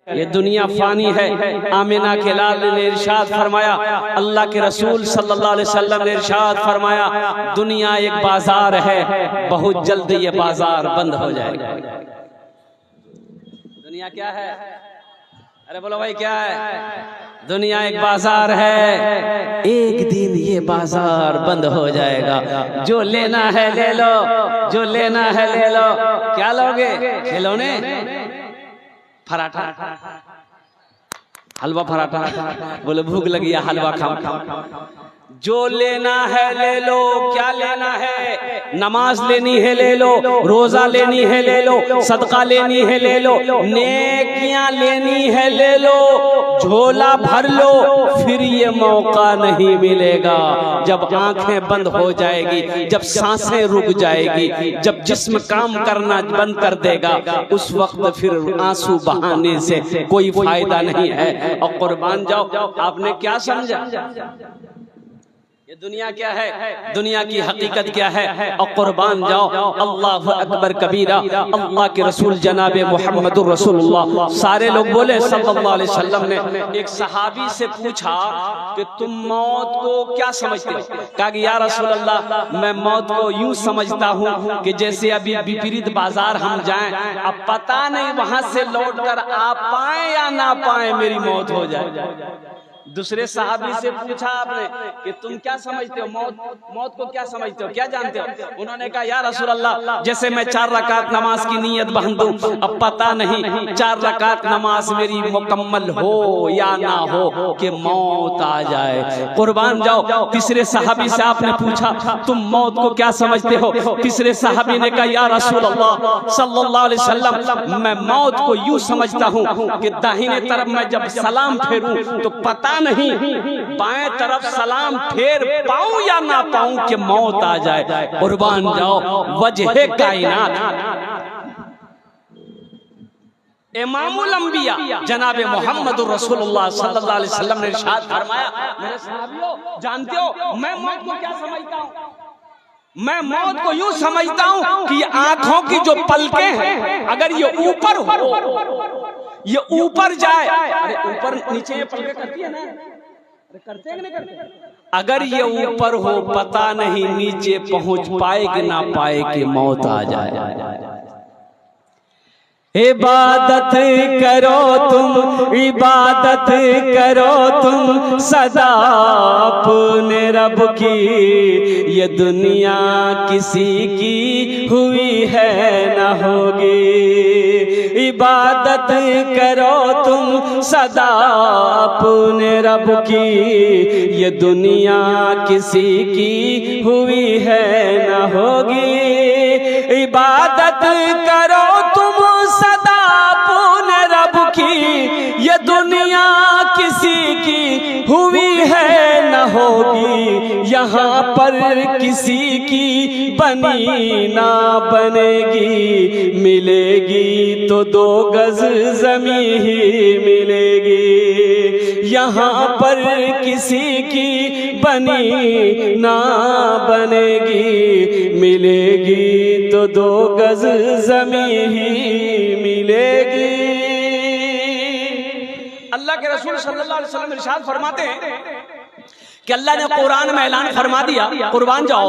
ये दुनिया फानी है। आमिना के लाल ने इरशाद फरमाया, अल्लाह के रसूल सल्लल्लाहु अलैहि वसल्लम ने इरशाद फरमाया, दुनिया एक बाजार है, बहुत जल्द ये बाजार बंद हो जाएगा। दुनिया क्या है? अरे बोलो भाई क्या है? दुनिया एक बाजार है, एक दिन ये बाजार बंद हो जाएगा। जो लेना है ले लो, जो लेना है ले लो। क्या लोगे? खिलौने, पराठा, हलवा पराठा, बोले भूख लगी है हलवा खाओ। जो लेना है ले लो। क्या लेना है? नमाज लेनी है ले लो, रोजा लेनी है ले लो, सदका लेनी है ले लो, नेकियां लेनी है ले लो, झोला भर लो। फिर ये मौका नहीं मिलेगा जब आंखें बंद हो जाएगी, जब सांसें रुक जाएगी, जब जिस्म काम करना बंद कर देगा, उस वक्त फिर आंसू बहाने से कोई फायदा नहीं है। और कुर्बान जाओ, आपने क्या समझा? ये दुनिया क्या है? दुनिया की हकीकत क्या है? और कुर्बान जाओ, अल्लाह अकबर कबीरा। अल्लाह के रसूल जनाबे मुहम्मदुर रसूलुल्लाह सारे लोग बोले सल्लल्लाहु अलैहि वसल्लम ने एक सहाबी से पूछा कि तुम मौत को क्या समझते हो? कहा कि या रसूल अल्लाह, मैं मौत को यूं समझता हूँ कि जैसे अभी विपरीत बाजार हम जाएं, अब पता नहीं वहां से लौट कर आ पाए या ना पाए, मेरी मौत हो जाए। दूसरे सहाबी से पूछा आपने कि तुम क्या समझते हो? मौत को क्या समझते हो, क्या जानते हो? उन्होंने कहा या रसूल अल्लाह, जैसे मैं 4 रकात नमाज की नीयत बांधूं, अब पता नहीं 4 रकात नमाज मेरी मुकम्मल हो या ना हो कि मौत आ जाए। कुर्बान जाओ, तीसरे सहाबी से आपने पूछा तुम मौत को क्या समझते हो? तीसरे सहाबी ने कहा या रसूल अल्लाह सल्लल्लाहु अलैहि वसल्लम, मैं मौत को यूं समझता हूँ कि दाहिने तरफ मैं जब सलाम फेरूं तो पता नहीं बाएं तरफ सलाम फेर पाऊं या ना पाऊं कि मौत आ जाए। कुर्बान जाओ, वजह कायनात इमामुल अंबिया जनाबे मुहम्मदुर रसूलुल्लाह सल्लल्लाहु अलैहि वसल्लम ने इरशाद फरमाया, मेरे साहबियों जानते हो मैं मौत को क्या समझता हूं? मैं मौत को यूं समझता हूं कि आंखों की जो पलकें हैं, अगर ये ऊपर हो, ये ऊपर जाए, अरे ऊपर नीचे ये पलकें करती है ना, अरे करते हैं कि नहीं करते? अगर ये ऊपर हो, पता नहीं नीचे पहुंच पाए कि ना पाए कि मौत आ जाए। इबादत करो तुम, इबादत करो तुम सदा अपने रब की, ये दुनिया किसी की हुई है न होगी। इबादत करो तुम सदा अपने रब की, ये दुनिया किसी की हुई है न होगी। इबादत करो तुम सदा अपने रब की, ये दुनिया किसी की हुई है न होगी। यहाँ पर किसी की बनी ना बनेगी, मिलेगी तो 2 गज ज़मीं ही मिलेगी। यहाँ पर किसी की बनी ना बनेगी, मिलेगी तो 2 गज ज़मीं ही मिलेगी। अल्लाह के रसूल सल्लल्लाहु अलैहि वसल्लम इरशाद फरमाते हैं कि अल्लाह ने कुरान में ऐलान फरमा दिया, कुर्बान जाओ,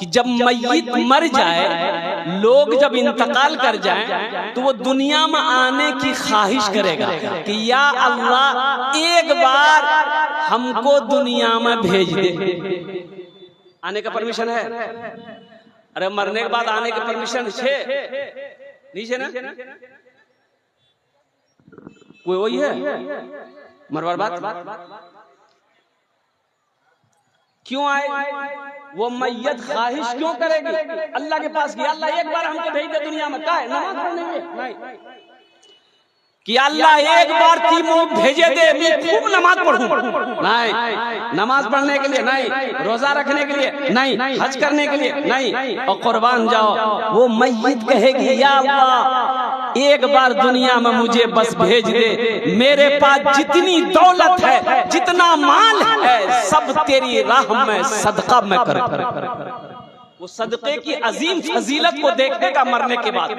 कि जब मय्यत मर जाए, लोग जब इंतकाल कर जाएं, तो वो दुनिया में आने की ख्वाहिश करेगा कि या अल्लाह एक बार हमको दुनिया में भेज दे। आने का परमिशन है? अरे मरने के बाद आने का परमिशन है नीचे ना? कोई वही है मरवार बात क्यों आए? वो मैयत ख्वाहिश क्यों करेगी? अल्लाह के पास गया, अल्लाह एक बार हमको भेज दे दुनिया में, क्या है नमाज पढ़ने में? नहीं, कि अल्लाह एक बार तीमो भेजे दे, मैं खूब नमाज पढ़ूं, नहीं, नमाज पढ़ने के लिए नहीं, रोजा रखने के लिए नहीं, हज करने के लिए नहीं। और कुर्बान जाओ, वो मैयत कहेगी या अल्लाह एक बार दुनिया में मुझे बस भेज दे, मेरे पास जितनी दौलत है, जितना माल है, सब तेरी राह में सदका में कर। वो सदक़े की अजीम फजीलत को देखेगा मरने के बाद।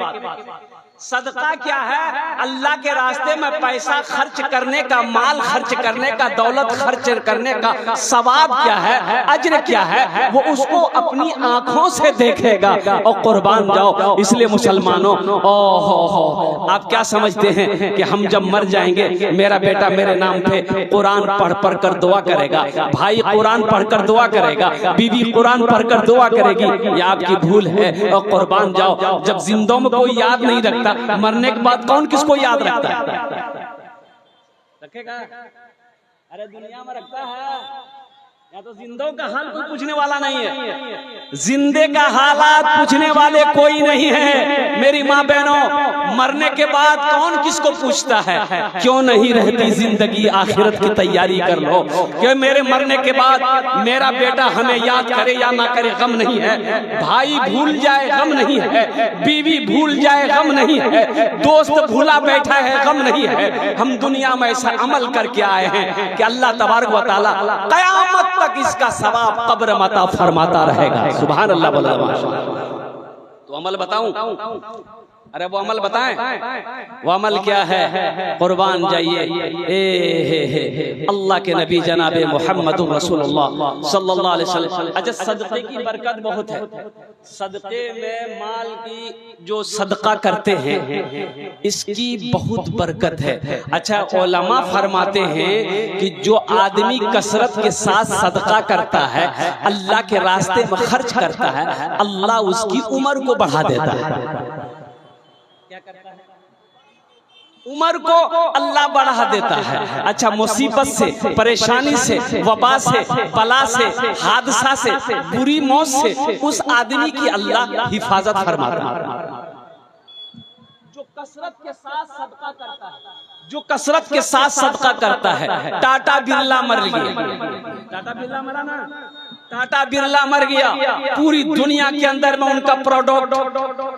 सदका क्या है? अल्लाह के रास्ते में पैसा खर्च करने का, माल खर्च करने का, दौलत खर्च करने का सवाब क्या है, अज्र क्या है, वो उसको अपनी आंखों से देखेगा और कुर्बान जाओ। इसलिए मुसलमानों, ओहो, आप क्या समझते हैं कि हम जब मर जाएंगे मेरा बेटा मेरे नाम पे कुरान पढ़ पढ़ कर दुआ करेगा, भाई कुरान पढ़कर दुआ करेगा, बीवी कुरान पढ़कर दुआ करेगी? ये आपकी भूल है। और कुर्बान जाओ, जब जिंदों में कोई याद नहीं रखता, मरने के बाद कौन किसको याद रखता है? रखेगा? अरे दुनिया में रखता है या तो जिंदों का हाल कोई पूछने वाला नहीं है, जिंदे का हालात पूछने वाले कोई नहीं है। मेरी माँ बहनों, मरने के बाद कौन किसको पूछता है? क्यों नहीं रहती जिंदगी, आखिरत की तैयारी कर लो। क्यों मेरे मरने के बाद मेरा बेटा हमें याद करे या ना करे, गम नहीं है। भाई भूल जाए, गम नहीं है। बीवी भूल जाए, गम नहीं है। दोस्त भूला बैठा है, गम नहीं है। हम दुनिया में ऐसा अमल करके आए हैं कि अल्लाह तबारक व तआला क़यामत तक इसका सवाब कब्र मता फरमाता रहेगा। सुभान अल्लाह, बोला माशाअल्लाह। तो अमल बताऊं? अरे वो अमल बताएं, वो अमल क्या है? कुर्बान जाइए। अल्लाह के नबी जनाबे मोहम्मद रसूलुल्लाह सल्लल्लाहु अलैहि वसल्लम। अच्छा, सदक़े की बरकत बहुत है। सदक़े में माल की जो सदका करते हैं इसकी बहुत बरकत है। अच्छा, उलमा फरमाते हैं कि जो आदमी कसरत के साथ सदका करता है, अल्लाह के रास्ते में खर्च करता है, अल्लाह उसकी उम्र को बढ़ा देता है। क्या करता है? उम्र को अल्लाह बढ़ा देता है। अच्छा, मुसीबत से, परेशानी से, वबा से, बला से, हादसा से, बुरी मौत से उस आदमी की अल्लाह हिफाजत फरमाता है। जो कसरत के साथ सदका करता है, जो कसरत के साथ सदका करता है। टाटा बिरला मर गया, टाटा बिरला मरा ना, टाटा बिरला मर गया। पूरी दुनिया के अंदर में उनका प्रोडक्ट,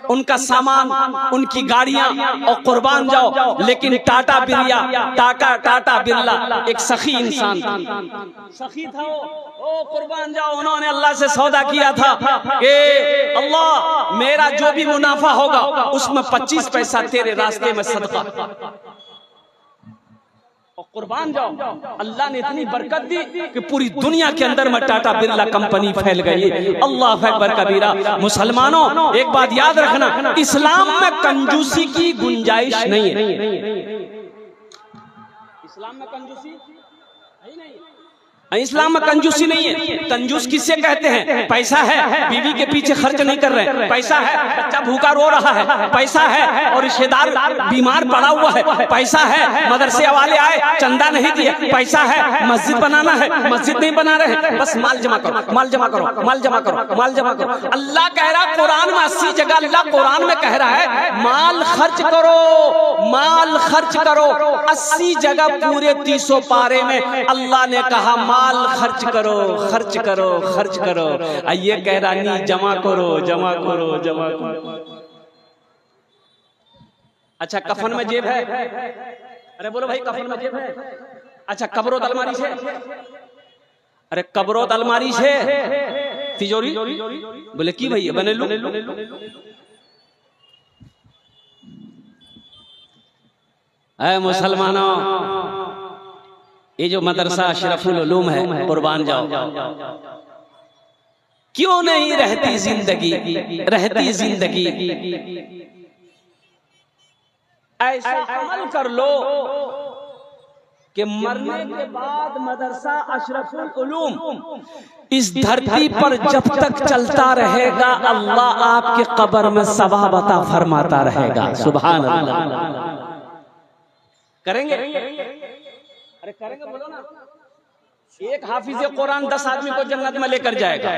उनका सामान, उनकी गाड़ियां, और कुर्बान जाओ। लेकिन टाटा बिरला एक सखी इंसान था, सखी था वो, कुर्बान जाओ। उन्होंने अल्लाह से सौदा किया था कि अल्लाह, मेरा जो भी मुनाफा होगा उसमें 25 पैसा तेरे रास्ते में सदका, और कुर्बान जाओ। अल्लाह ने इतनी बरकत दी कि पूरी दुनिया के अंदर में टाटा बिरला कंपनी फैल गई। अल्लाह अकबर कबीरा। मुसलमानों, एक बात याद रखना, इस्लाम में कंजूसी की गुंजाइश नहीं है। इस्लाम में कंजूसी नहीं, इस्लाम में कंजूसी नहीं है। कंजूस किससे कहते हैं? पैसा है, बीवी के पीछे खर्च नहीं कर रहे हैं, पैसा है, बच्चा भूखा रो रहा है, पैसा है, और रिश्तेदार बीमार पड़ा हुआ है, पैसा है, मदरसे वाले आए चंदा नहीं दिए, पैसा है, मस्जिद बनाना है, मस्जिद नहीं बना रहे, बस माल जमा करो, माल जमा करो, माल जमा करो, माल जमा करो। अल्लाह कह रहा है कुरान में, 80 जगह अल्लाह कुरान में कह रहा है माल खर्च करो, माल खर्च करो। 80 जगह पूरे 300 पारे में अल्लाह ने कहा माल खर्च करो, खर्च करो, खर्च करो। ये कह रहा नहीं, जमा करो, जमा करो, जमा करो। अच्छा, कफन में जेब है? अरे बोलो भाई, कफन में जेब है? अच्छा, कब्रों अलमारी से? अरे कब्रों अलमारी से, तिजोरी? बोले की भैया बने लो। ऐ मुसलमानों, ये जो मदरसा अशरफुल उलूम है, कुर्बान जाओ। क्यों नहीं रहती जिंदगी, रहती जिंदगी। ऐसा अमल कर लो कि मरने के बाद मदरसा अशरफुल उलूम इस धरती पर जब तक चलता रहेगा, अल्लाह आपके कब्र में सवाब अता फरमाता रहेगा। सुभान अल्लाह। करेंगे? अरे करेंगे, बोलो ना। एक हाफिज कुरान 10 आदमी को जन्नत में लेकर जाएगा।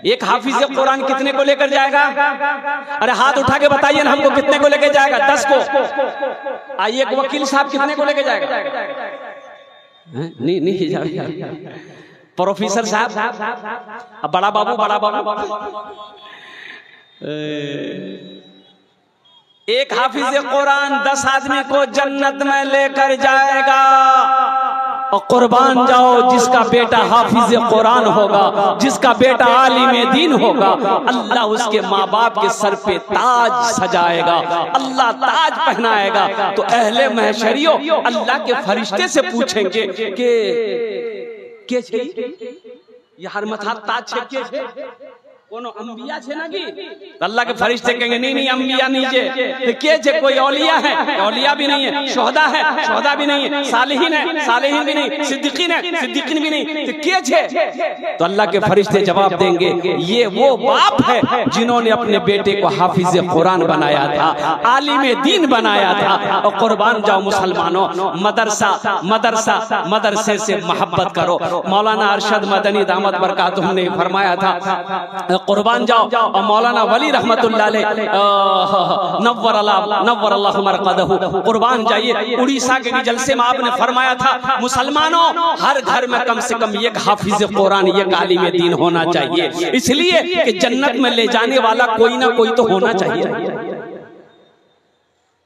एक हाफिज कुरान कितने को लेकर जाएगा? अरे हाथ उठा के बताइए ना हमको, कितने को लेकर जाएगा? 10 को। आइए, एक वकील साहब कितने को लेकर जाएगा? नहीं जाएगा। प्रोफेसर साहब, बड़ा बाबू, बड़ा बाबू। एक हाफिज कुरान 10 आदमी को जन्नत में लेकर जाएगा। और कुर्बान जाओ जिसका बेटा हाफिज कुरान होगा, जिसका बेटा आलिम दीन होगा, अल्लाह उसके माँ बाप के सर पे ताज सजाएगा, अल्लाह ताज पहनाएगा। तो अहले महशरियों अल्लाह के फरिश्ते से पूछेंगे कि ये हर मथा ताज छे के कोनो अंबिया छे ना की? अल्लाह के फरिश्ते कहेंगे नहीं नहीं अंबिया नहीं छे। के छे? कोई औलिया है? औलिया भी नहीं है। शोहदा है? शोहदा भी नहीं है। सालिहीन है? सालिहीन भी नहीं। सिद्दीकीन है? सिद्दीकीन भी नहीं। तो के छे? तो अल्लाह के फरिश्ते जवाब देंगे ये वो बाप है जिन्होंने अपने बेटे को हाफिज कुरान बनाया था, आलिम दीन बनाया था। और कुर्बान जाओ मुसलमानों, मदरसा मदरसा मदरसे से मोहब्बत करो। मौलाना अरशद मदनी दामत बरकातुहू ने फरमाया था कुर्बान जाओ। और मौलाना वली रहमतुल्लाह अलैह नव्वर अल्लाह मरक़दहू, कुर्बान जाइए। उड़ीसा के जलसे में आपने फरमाया था मुसलमानों हर घर में कम से कम एक हाफिज कुरान, एक आलिम दीन होना चाहिए, इसलिए कि जन्नत में ले जाने वाला कोई ना कोई तो होना चाहिए।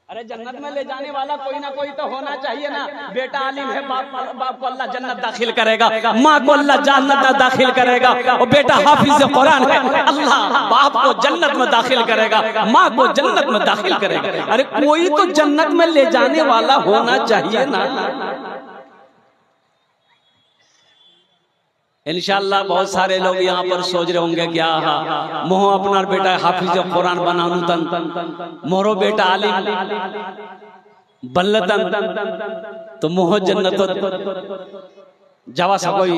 अरे जन्नत में ले जाने वाला कोई ना कोई तो होना चाहिए ना। बेटा आलिम है, बाप को अल्लाह जन्नत दाखिल करेगा, माँ को अल्लाह जन्नत दाखिल करेगा। और बेटा हाफिज कुरान है, अल्लाह बाप को जन्नत में दाखिल करेगा, माँ को जन्नत में दाखिल करेगा। अरे कोई तो जन्नत में ले जाने वाला होना चाहिए ना। इंशाअल्लाह बहुत सारे लोग यहाँ पर सोच रहे होंगे क्या मोह अपना बेटा हाफिज कुरान बनानु तन, मोरो बेटा आलिम बल्लतन तो मोह जन्नत जावा सकोई।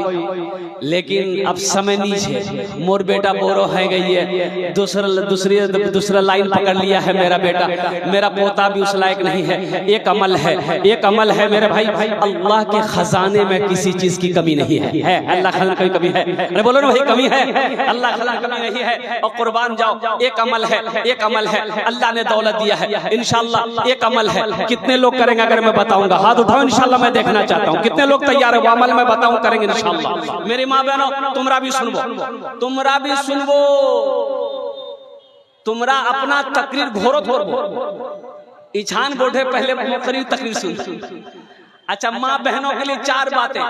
लेकिन अब समय नहीं है, मोर बेटा बोरो है गई है, दूसरा लाइन पकड़ लिया है मेरा बेटा, मेरा पोता भी उस लायक नहीं है। एक अमल है, एक अमल है मेरे भाई, अल्लाह के खजाने में किसी चीज की कमी नहीं है। अल्लाह खजाना कोई कमी है? अरे बोलो ना भाई कमी है? अल्लाह खजाना कमी नहीं है। और कुर्बान जाओ, एक अमल है, एक अमल है, अल्लाह ने दौलत दिया है इंशाअल्लाह। एक अमल है, कितने लोग करेंगे? अगर मैं बताऊंगा हाथ उठाओ, इंशाअल्लाह मैं देखना चाहता हूँ कितने लोग तैयार है वो अमल में बताऊं करेंगे इंशाअल्लाह। मेरी माँ बहनों तुमरा भी सुनवो, तुमरा भी सुनवो, तुमरा अपना तकरीर घोरो थोरबो इछान बोढ़े पहले करीब तकरीर सुन। अच्छा माँ बहनों के लिए चार बातें,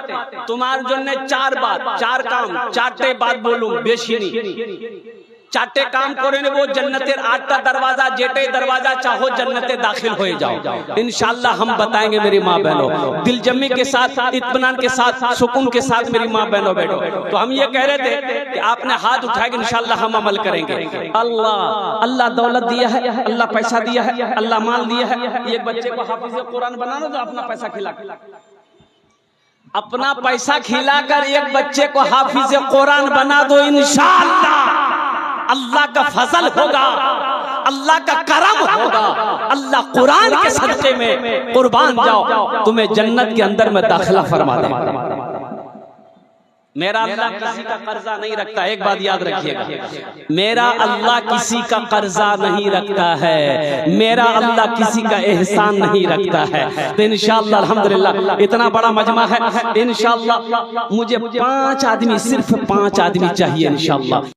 तुम्हारे जो ने चार बात, चार काम, चारटे बात बोलूं बेशी नहीं। चाटे काम करे वो जन्नतेर आठटा दरवाजा, जेटे दरवाजा चाहो जन्नते दाखिल हो जाओ इंशाअल्लाह। हम बताएंगे मेरी माँ बहनों, दिलजमी के साथ, इत्मीनान के साथ, सुकून के साथ मेरी माँ बहनों बैठो। तो हम ये कह रहे थे कि आपने हाथ उठाएंगे इंशाअल्लाह हम अमल करेंगे। अल्लाह दौलत दिया है, अल्लाह पैसा दिया है, अल्लाह माल दिया है। एक बच्चे को हाफिज कुरान बनाना तो अपना पैसा खिला, अपना पैसा खिलाकर एक बच्चे को हाफिज कुरान बना दो इंशाअल्लाह। अल्लाह का फजल होगा, अल्लाह का करम होगा, अल्लाह कुरान के सदक़े में कुर्बान जाओ तुम्हें जन्नत के अंदर में दाखिला फरमा देगा। मेरा अल्लाह किसी का कर्जा नहीं रखता, एक बात याद रखिएगा, मेरा अल्लाह किसी का कर्जा नहीं रखता है, मेरा अल्लाह किसी का एहसान नहीं रखता है। तो इंशाअल्लाह अल्हम्दुलिल्लाह इतना बड़ा मजमा है, इंशाअल्लाह मुझे 5 आदमी, सिर्फ 5 आदमी चाहिए इंशाअल्लाह।